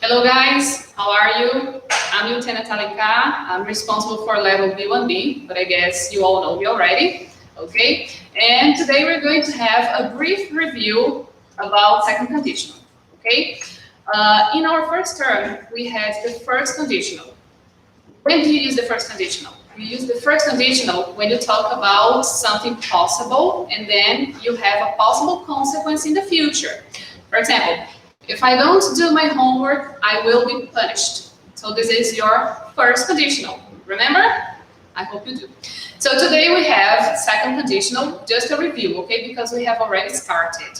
Hello guys, how are you? I'm Lieutenant Alika. I'm responsible for level B1B, but I guess you all know me already, okay? And today we're going to have a brief review about second conditional, okay? In our first term, we had the first conditional. When do you use the first conditional? You use the first conditional when you talk about something possible and then you have a possible consequence in the future. For example, if I don't do my homework, I will be punished. So this is your first conditional. Remember? I hope you do. So today we have second conditional, just a review, okay? Because we have already started.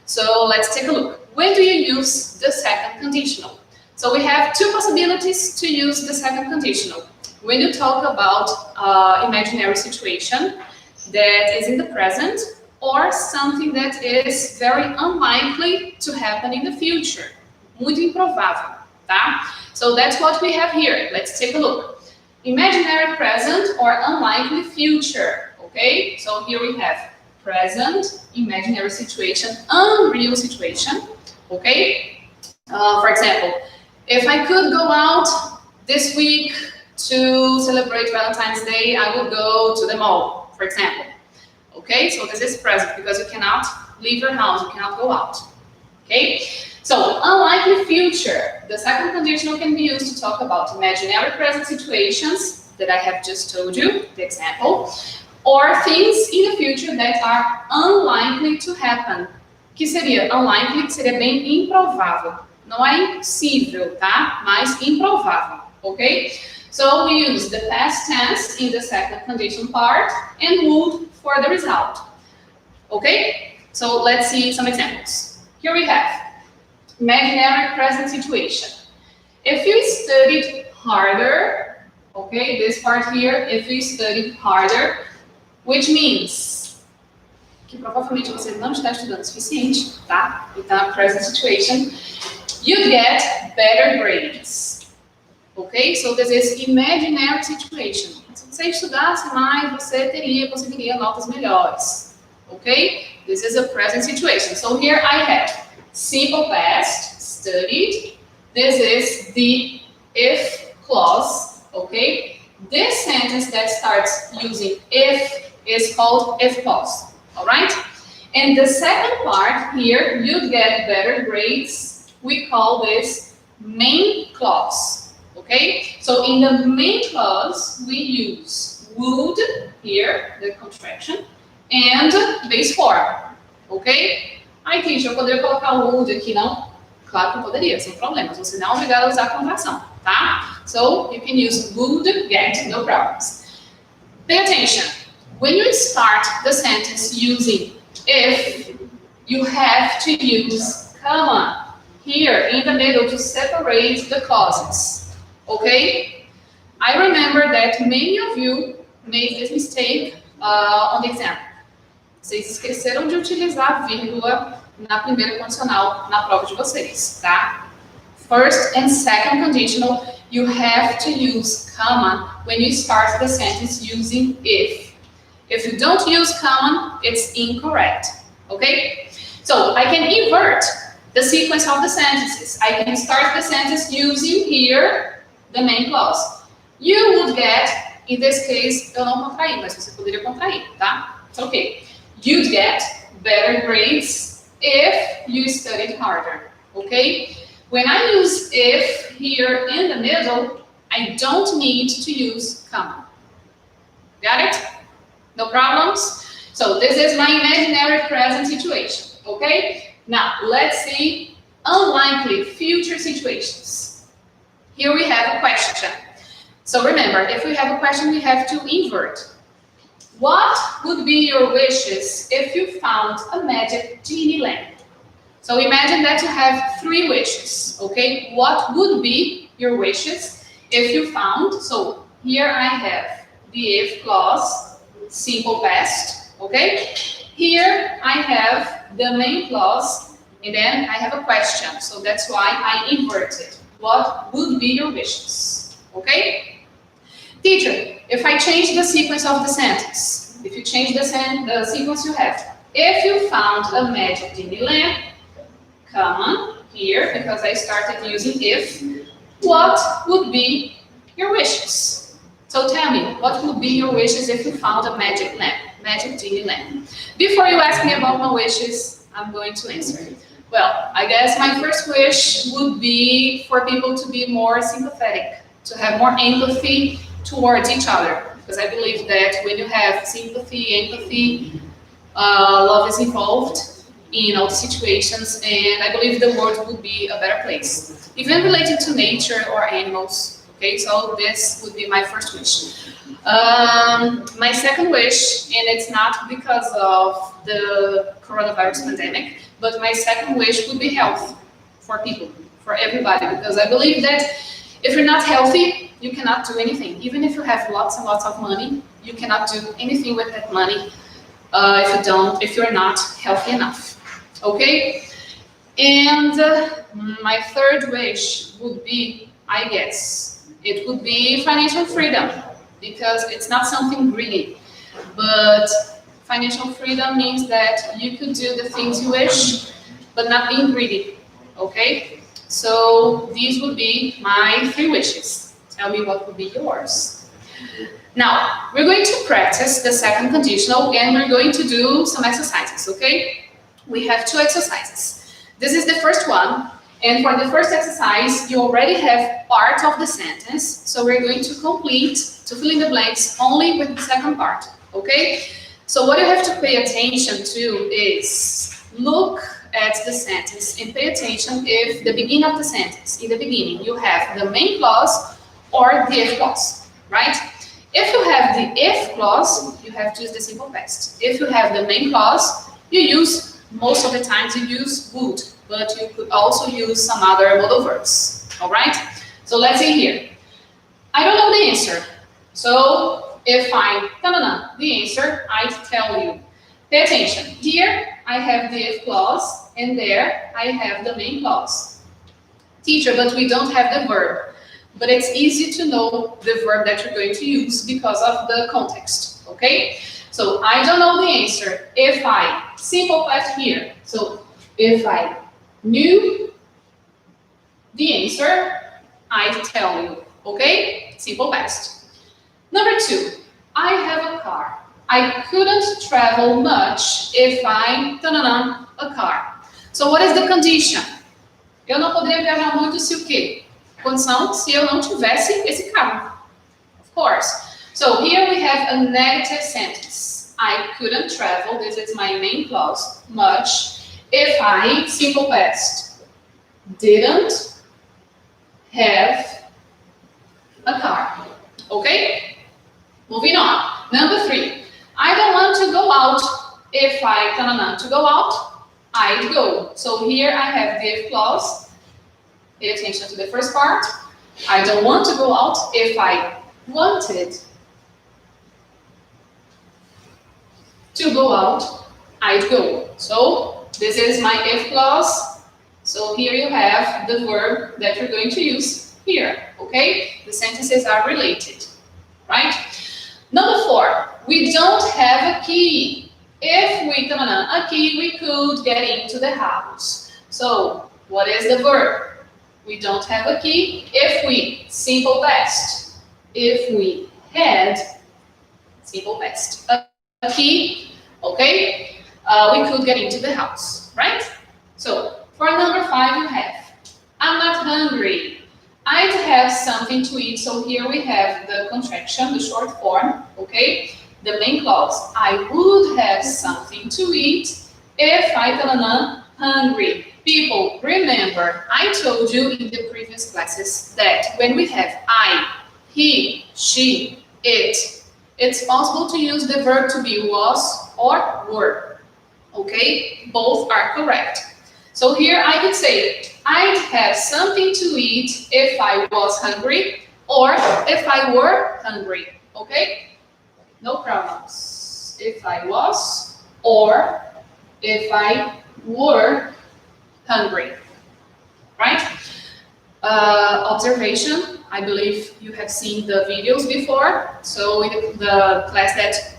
So let's take a look. When do you use the second conditional? So we have two possibilities to use the second conditional. When you talk about imaginary situation that is in the present, or something that is very unlikely to happen in the future. Muito improvável, tá? So that's what we have here. Let's take a look. Imaginary present or unlikely future, okay? So here we have present, imaginary situation, unreal situation, okay? For example, if I could go out this week to celebrate Valentine's Day, I would go to the mall, for example. Okay, so this is present because you cannot leave your house, you cannot go out. Okay, so unlikely future, the second conditional can be used to talk about imaginary present situations that I have just told you, the example, or things in the future that are unlikely to happen. Que seria unlikely, que seria bem improvável. Não é impossível, tá? Mas improvável, ok? So we use the past tense in the second condition part and would for the result. Okay? So let's see some examples. Here we have imaginary present situation. If you studied harder, okay, this part here, if you studied harder, which means que provavelmente você não está estudando o suficiente, tá? Então, present situation, you'd get better grades. Ok? So this is imaginary situation. Se você estudasse mais, você conseguiria notas melhores. Ok? This is a present situation. So here I have simple past, studied. This is the if clause. Ok? This sentence that starts using if is called if clause. Alright? And the second part here, you'd get better grades. We call this main clause. Okay, so in the main clause, we use would, here, the contraction, and base form, ok? Ai, teacher, eu poderia colocar o would aqui, não? Claro que eu poderia, sem problemas. Você não é obrigado a usar a contração, tá? So, you can use would get, no problems. Pay attention. When you start the sentence using if, you have to use comma here in the middle to separate the clauses. Okay? I remember that many of you made this mistake on the exam. Vocês esqueceram de utilizar a vírgula na primeira condicional na prova de vocês, tá? First and second conditional, you have to use comma when you start the sentence using if. If you don't use comma, it's incorrect. Okay? So I can invert the sequence of the sentences. I can start the sentence using here the main clause. You would get, in this case, eu não contraí, mas você poderia contrair, tá? It's okay. You'd get better grades if you studied harder, okay? When I use if here in the middle, I don't need to use comma. Got it? No problems? So this is my imaginary present situation, okay? Now, let's see unlikely future situations. Here we have a question. So remember, if we have a question, we have to invert. What would be your wishes if you found a magic genie lamp? So imagine that you have 3 wishes, okay? What would be your wishes if you found? So here I have the if clause, simple past, okay? Here I have the main clause, and then I have a question. So that's why I inverted. What would be your wishes? Okay? Teacher, if I change the sequence of the sentence, if you change the sequence you have, if you found a magic genie lamp, comma, here, because I started using if, what would be your wishes? So tell me, what would be your wishes if you found a magic lamp, magic genie lamp? Before you ask me about my wishes, I'm going to answer. Well, I guess my first wish would be for people to be more sympathetic, to have more empathy towards each other. Because I believe that when you have sympathy, empathy, love is involved in all the situations, and I believe the world would be a better place, even related to nature or animals. Okay, so this would be my first wish. My second wish, and it's not because of the coronavirus pandemic, but my second wish would be health for people, for everybody, because I believe that if you're not healthy, you cannot do anything. Even if you have lots and lots of money, you cannot do anything with that money if you're not healthy enough. Okay? And my third wish would be, I guess, it would be financial freedom, because it's not something greedy, but financial freedom means that you could do the things you wish, but not being greedy. Okay? So these would be my 3 wishes. Tell me what would be yours. Now, we're going to practice the second conditional, and we're going to do some exercises, okay? We have 2 exercises. This is the first one, and for the first exercise, you already have part of the sentence, so we're going to fill in the blanks only with the second part, okay? So what you have to pay attention to is look at the sentence and pay attention if the beginning of the sentence, in the beginning, you have the main clause or the if clause, right? If you have the if clause, you have to use the simple past. If you have the main clause, you use, most of the times you use would, but you could also use some other modal verbs, all right? So let's see here. I don't know the answer. So if I the answer, I tell you. Pay attention. Here I have the if clause, and there I have the main clause. Teacher, but we don't have the verb. But it's easy to know the verb that you're going to use because of the context, okay? So I don't know the answer. If I, simple past here. So if I knew the answer, I tell you, okay? Simple past. Number 2, I have a car. I couldn't travel much if I, a car. So what is the condition? Eu não poderia viajar muito se o quê? Condição se eu não tivesse esse carro. Of course. So here we have a negative sentence. I couldn't travel, this is my main clause, much, if I, simple past, didn't have a car. Okay? Moving on. Number 3. I don't want to go out. If I, to go out, I'd go. So here I have the if clause. Pay attention to the first part. I don't want to go out. If I wanted to go out, I'd go. So this is my if clause. So here you have the verb that you're going to use here, okay? The sentences are related, right? Number 4, we don't have a key. If we, a key, we could get into the house. So what is the verb? We don't have a key. If we, simple past. If we had, simple past, a key, okay, we could get into the house, right? So for number 5, you have, I'm not hungry. I'd have something to eat. So here we have the contraction, the short form, okay? The main clause, I would have something to eat if I, hungry. People, remember, I told you in the previous classes that when we have I, he, she, it, it's possible to use the verb to be was or were, okay? Both are correct. So here I could say, I'd have something to eat if I was hungry or if I were hungry, okay? No problems. If I was or if I were hungry, right? Observation, I believe you have seen the videos before. So in the class that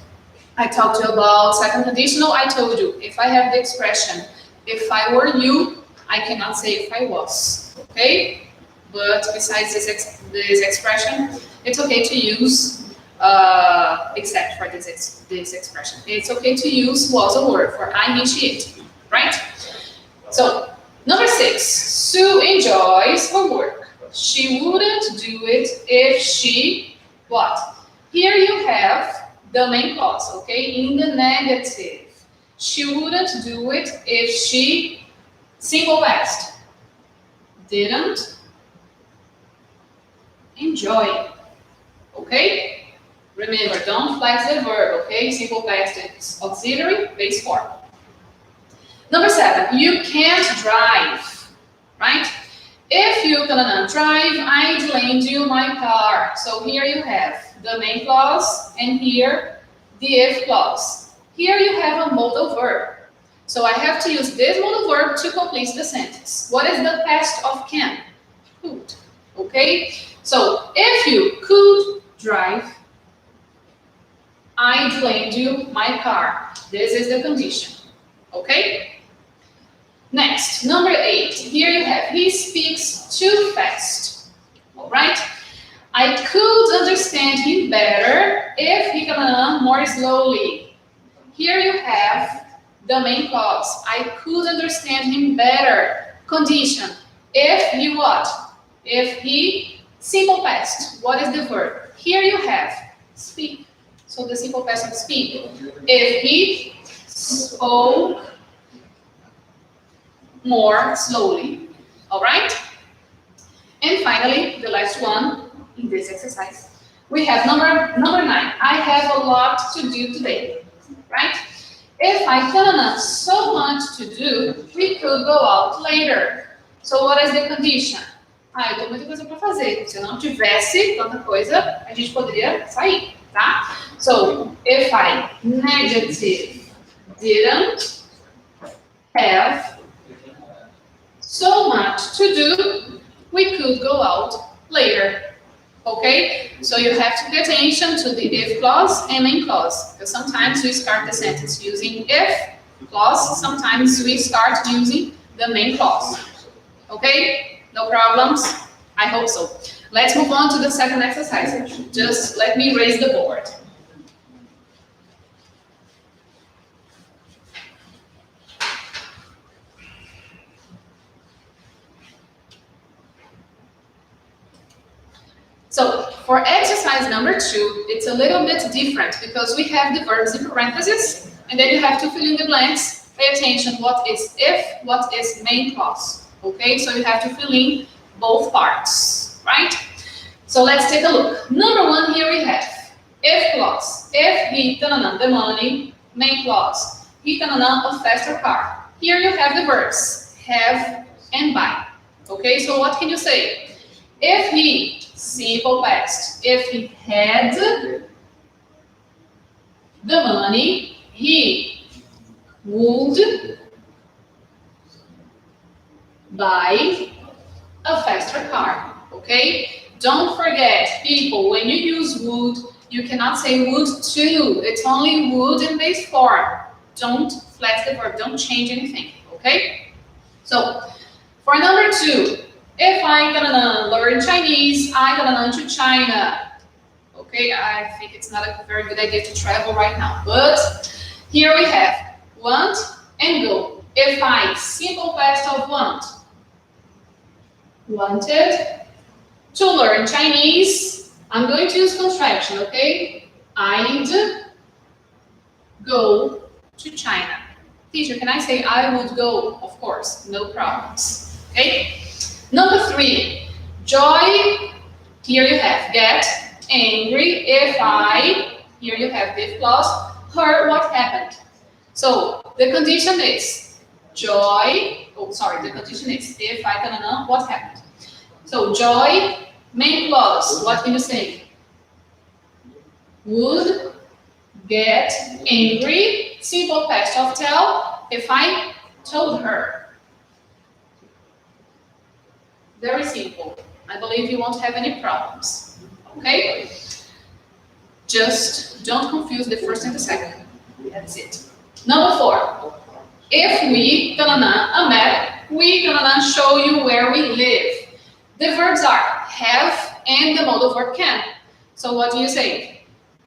I talked to you about second conditional, I told you, if I have the expression, if I were you, I cannot say if I was, okay? But besides this expression, it's okay to use, except for this expression. It's okay to use was a word for I initiate, right? So, number 6, Sue enjoys her work. She wouldn't do it if she, what? Here you have the main clause, okay, in the negative. She wouldn't do it if she, simple past, didn't enjoy, okay? Remember, don't flex the verb, okay? Simple past is auxiliary, base form. Number 7, you can't drive, right? If you cannot drive, I'd lend you my car. So here you have the main clause and here the if clause. Here you have a modal verb. So I have to use this modal verb to complete the sentence. What is the past of can? Could, okay? So if you could drive, I'd lend you my car. This is the condition, okay? Next, number 8. Here you have, he speaks too fast. All right? I could understand him better if he can more slowly. Here you have the main clause. I could understand him better. Condition. If he what? If he, simple past. What is the verb? Here you have speak. So the simple past of speak. If he spoke more slowly. All right? And finally, the last one in this exercise. We have number 9. I have a lot to do today. Right? If I cannot so much to do, we could go out later. So what is the condition? Eu tenho muita coisa para fazer. Se eu não tivesse tanta coisa, a gente poderia sair, tá? So, if I negative didn't have so much to do, we could go out later. Okay? So you have to pay attention to the if clause and main clause. Because sometimes we start the sentence using if clause, sometimes we start using the main clause. Okay? No problems? I hope so. Let's move on to the second exercise. Just let me raise the board. So, for exercise number 2, it's a little bit different because we have the verbs in parentheses, and then you have to fill in the blanks. Pay attention, what is if, what is main clause. Okay, so you have to fill in both parts, right? So let's take a look. Number 1, here we have if clause. If he the money, main clause. He a faster car. Here you have the verbs have and buy. Okay, so what can you say? If he, simple past, if he had the money, he would buy a faster car, okay? Don't forget, people, when you use would, you cannot say would to. It's only would in base form. Don't flex the verb, don't change anything, okay? So, for number 2, if I'm gonna learn Chinese, I'm gonna learn to China. Okay, I think it's not a very good idea to travel right now, but here we have want and go. If I, simple past of want, wanted to learn Chinese, I'm going to use contraction, okay? I'd go to China. Teacher, can I say I would go? Of course, no problems, okay? Number 3, joy, here you have get, angry, if I, here you have the clause, heard what happened. So, the condition is joy, the condition is if I can know what happened. So, joy, main clause, what can you say? Would get angry, simple past of tell, if I told her. Very simple. I believe you won't have any problems. Okay? Just don't confuse the first and the second. That's it. Number 4. If we a map, we're gonna show you where we live. The verbs are have and the modal verb can. So what do you say?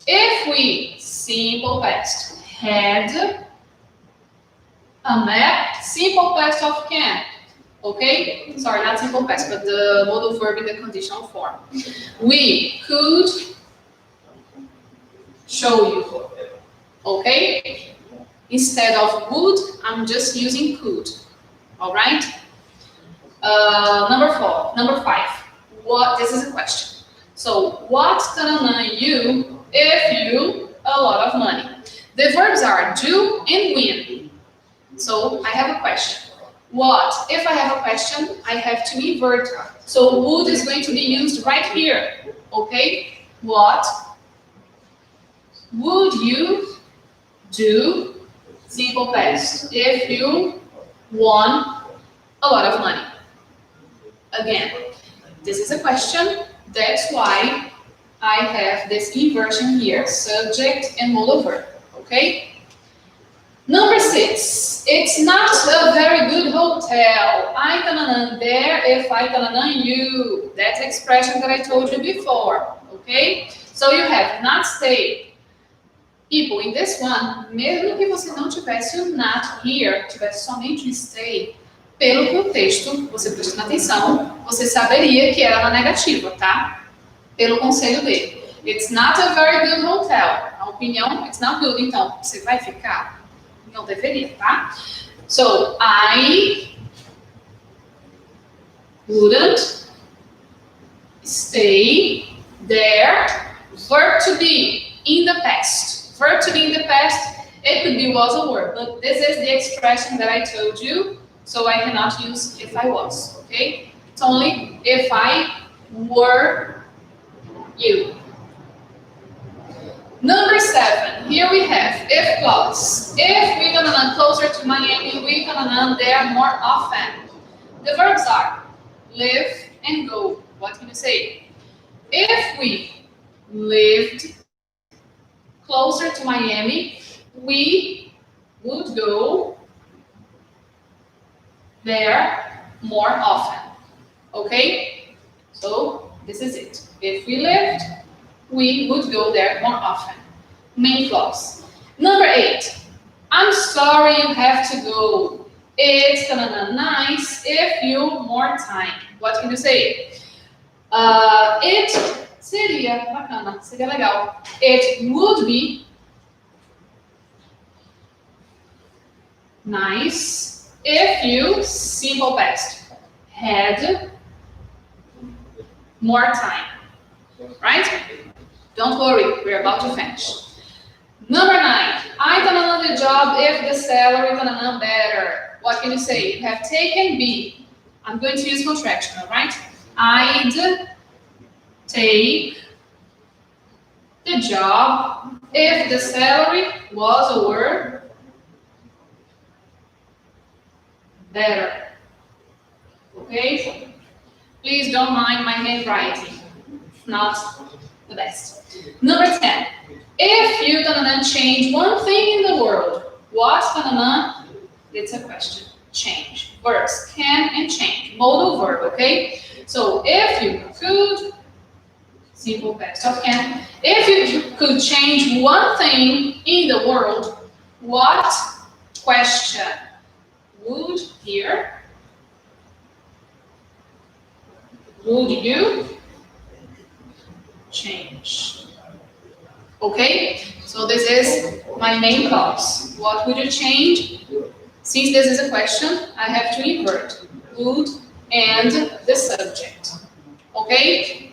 If we, simple past, had a map, simple past of can. Okay? Sorry, not simple past, but the modal verb in the conditional form. We could show you. Okay? Instead of would, I'm just using could. All right? Number five. What? This is a question. So, what gonna you if you a lot of money? The verbs are do and win. So, I have a question. What? If I have a question, I have to invert. So, would is going to be used right here. Okay? What would you do? Simple past. If you won a lot of money. Again, this is a question. That's why I have this inversion here. Subject and modal verb. Okay? Number 6. It's not a very good hotel. I gonna there if I gonna you. That's the expression that I told you before. Okay? So you have not stay. People, in this one, mesmo que você não tivesse o not here, tivesse somente o stay, pelo que o texto, você prestando atenção, você saberia que era na negativa, tá? Pelo conselho dele. It's not a very good hotel. A opinião, it's not good. Então, você vai ficar? Não deveria, tá? So, I wouldn't stay there. Verb to be in the past. Verb to be in the past, it could be was or were, but this is the expression that I told you, so I cannot use if I was, okay? It's only if I were you. Number 7, here we have if clause. If we're gonna run closer to Miami, we're gonna run there more often. The verbs are live and go. What can you say? If we lived closer to Miami, we would go there more often. Okay? So, this is it. If we lived, we would go there more often. Main clause. Number 8. I'm sorry you have to go. It's gonna be nice if you more time. What can you say? It seria bacana, seria legal. It would be nice if you, simple past, had more time. Right? Don't worry, we're about to finish. Number 9, I gonna know the job if the salary gonna know better. What can you say? You have taken B. I'm going to use contraction, all right? I'd take the job if the salary was or were better. Okay? Please don't mind my handwriting. Not the best. Number 10. If you're gonna change one thing in the world, what's gonna? It's a question. Change. Verbs can and change. Modal verb, okay? So if you could, simple past of can. If you could change one thing in the world, what question would here? Would you change? Okay, so this is my main clause. What would you change? Since this is a question, I have to invert would and the subject. Okay?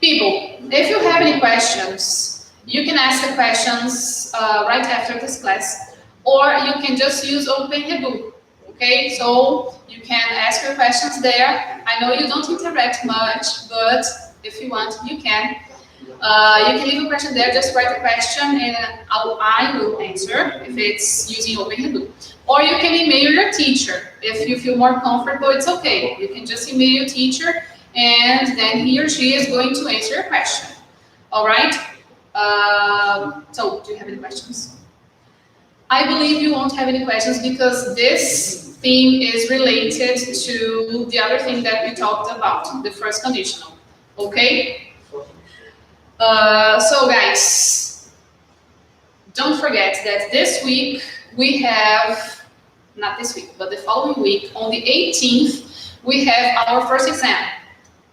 People, if you have any questions, you can ask the questions right after this class, or you can just use OpenRedu. Okay, so you can ask your questions there. I know you don't interact much, but if you want, you can. You can leave a question there, just write a question and I will answer if it's using OpenRedu. Or you can email your teacher. If you feel more comfortable, it's okay. You can just email your teacher and then he or she is going to answer your question. All right? So, do you have any questions? I believe you won't have any questions because this theme is related to the other thing that we talked about, the first conditional. Okay? So guys, don't forget that this week we have, not this week, but the following week, on the 18th, we have our first exam.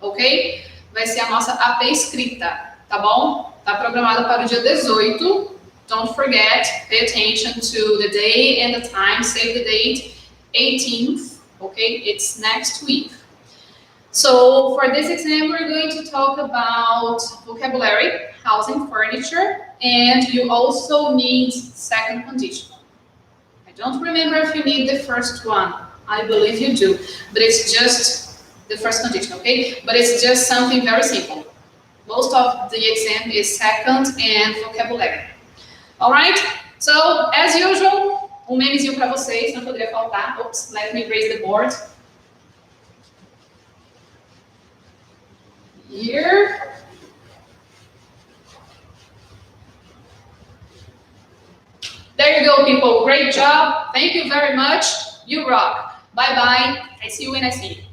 Ok? Vai ser a nossa AP escrita, tá bom? Tá programada para o dia 18. Don't forget, pay attention to the day and the time, save the date, 18th, okay? It's next week. So for this exam, we're going to talk about vocabulary, housing, furniture, and you also need second conditional. I don't remember if you need the first one. I believe you do, but it's just the first conditional, okay? But it's just something very simple. Most of the exam is second and vocabulary. Alright? So, as usual, memezinho para vocês, não poderia faltar. Oops, let me raise the board. Here. There you go, people. Great job. Thank you very much. You rock. Bye-bye. I see you when I see you.